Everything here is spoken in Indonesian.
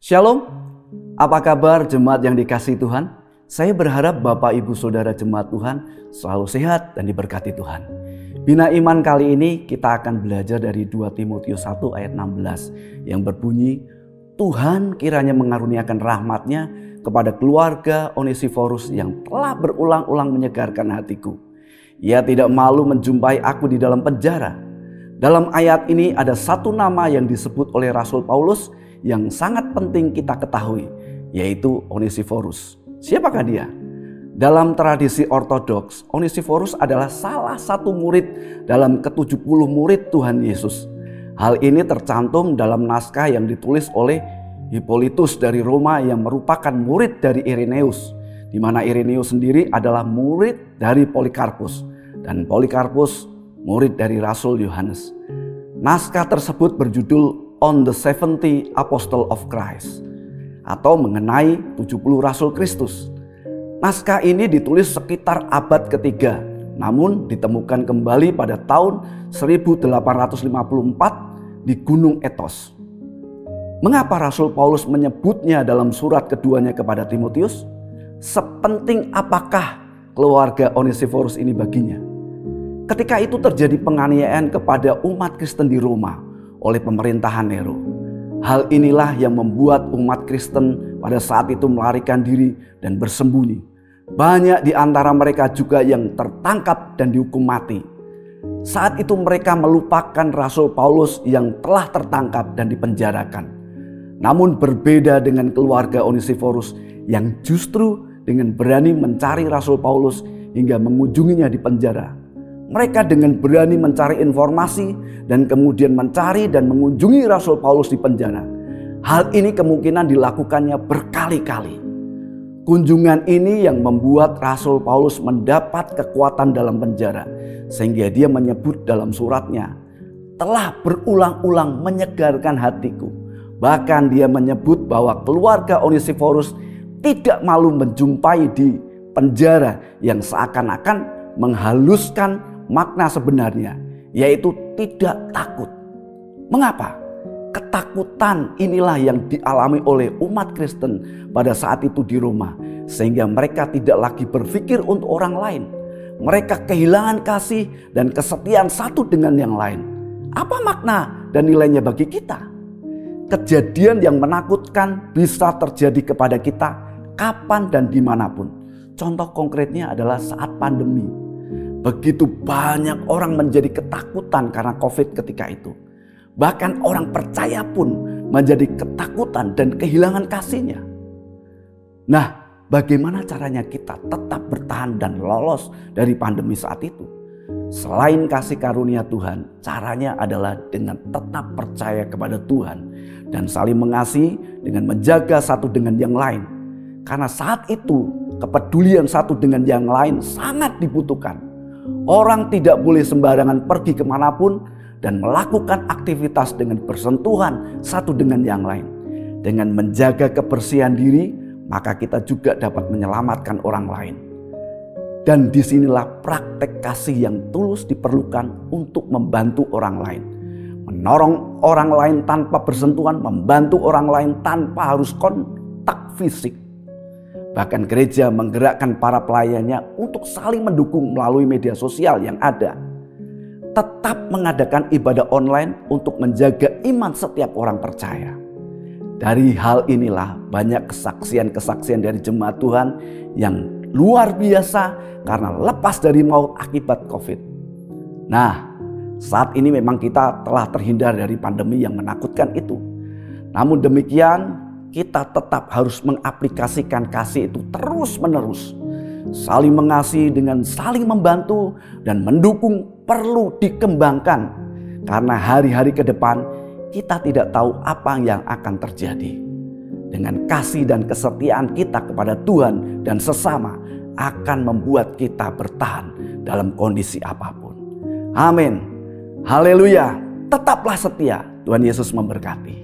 Shalom, apa kabar jemaat yang dikasihi Tuhan? Saya berharap Bapak Ibu Saudara jemaat Tuhan selalu sehat dan diberkati Tuhan. Bina Iman kali ini kita akan belajar dari 2 Timotius 1 ayat 16 yang berbunyi, Tuhan kiranya mengaruniakan rahmat-Nya kepada keluarga Onesiforus yang telah berulang-ulang menyegarkan hatiku. Ia tidak malu menjumpai aku di dalam penjara. Dalam ayat ini ada satu nama yang disebut oleh Rasul Paulus yang sangat penting kita ketahui, yaitu Onesiforus. Siapakah dia? Dalam tradisi ortodoks, Onesiforus adalah salah satu murid dalam ke-70 murid Tuhan Yesus. Hal ini tercantum dalam naskah yang ditulis oleh Hippolytus dari Roma yang merupakan murid dari Irenaeus, di mana Irenaeus sendiri adalah murid dari Polikarpus dan Polikarpus murid dari Rasul Yohanes. Naskah tersebut berjudul On the 70 Apostle of Christ atau mengenai 70 Rasul Kristus. Naskah ini ditulis sekitar abad ketiga, namun ditemukan kembali pada tahun 1854 di Gunung Ethos. Mengapa Rasul Paulus menyebutnya dalam surat keduanya kepada Timotius? Sepenting apakah keluarga Onesiforus ini baginya? Ketika itu terjadi penganiayaan kepada umat Kristen di Roma oleh pemerintahan Nero. Hal inilah yang membuat umat Kristen pada saat itu melarikan diri dan bersembunyi. Banyak di antara mereka juga yang tertangkap dan dihukum mati. Saat itu mereka melupakan Rasul Paulus yang telah tertangkap dan dipenjarakan. Namun berbeda dengan keluarga Onesiforus yang justru dengan berani mencari Rasul Paulus hingga mengunjunginya di penjara. Mereka dengan berani mencari informasi dan kemudian mencari dan mengunjungi Rasul Paulus di penjara. Hal ini kemungkinan dilakukannya berkali-kali. Kunjungan ini yang membuat Rasul Paulus mendapat kekuatan dalam penjara. Sehingga dia menyebut dalam suratnya, telah berulang-ulang menyegarkan hatiku. Bahkan dia menyebut bahwa keluarga Onesiforus tidak malu menjumpai di penjara yang seakan-akan menghaluskan makna sebenarnya, yaitu tidak takut. Mengapa? Ketakutan inilah yang dialami oleh umat Kristen pada saat itu di Roma, sehingga mereka tidak lagi berpikir untuk orang lain. Mereka kehilangan kasih dan kesetiaan satu dengan yang lain. Apa makna dan nilainya bagi kita? Kejadian yang menakutkan bisa terjadi kepada kita kapan dan dimanapun. Contoh konkretnya adalah saat pandemi. Begitu banyak orang menjadi ketakutan karena COVID ketika itu. Bahkan orang percaya pun menjadi ketakutan dan kehilangan kasihnya. Nah, bagaimana caranya kita tetap bertahan dan lolos dari pandemi saat itu? Selain kasih karunia Tuhan, caranya adalah dengan tetap percaya kepada Tuhan dan saling mengasihi dengan menjaga satu dengan yang lain. Karena saat itu kepedulian satu dengan yang lain sangat dibutuhkan. Orang tidak boleh sembarangan pergi kemanapun dan melakukan aktivitas dengan bersentuhan satu dengan yang lain. Dengan menjaga kebersihan diri, maka kita juga dapat menyelamatkan orang lain. Dan disinilah praktek kasih yang tulus diperlukan untuk membantu orang lain. Menolong orang lain tanpa bersentuhan, membantu orang lain tanpa harus kontak fisik. Bahkan gereja menggerakkan para pelayannya untuk saling mendukung melalui media sosial yang ada. Tetap mengadakan ibadah online untuk menjaga iman setiap orang percaya. Dari hal inilah banyak kesaksian-kesaksian dari jemaat Tuhan yang luar biasa karena lepas dari maut akibat COVID. Nah, saat ini memang kita telah terhindar dari pandemi yang menakutkan itu. Namun demikian, kita tetap harus mengaplikasikan kasih itu terus-menerus. Saling mengasihi dengan saling membantu dan mendukung perlu dikembangkan. Karena hari-hari ke depan kita tidak tahu apa yang akan terjadi. Dengan kasih dan kesetiaan kita kepada Tuhan dan sesama akan membuat kita bertahan dalam kondisi apapun. Amin. Haleluya. Tetaplah setia. Tuhan Yesus memberkati.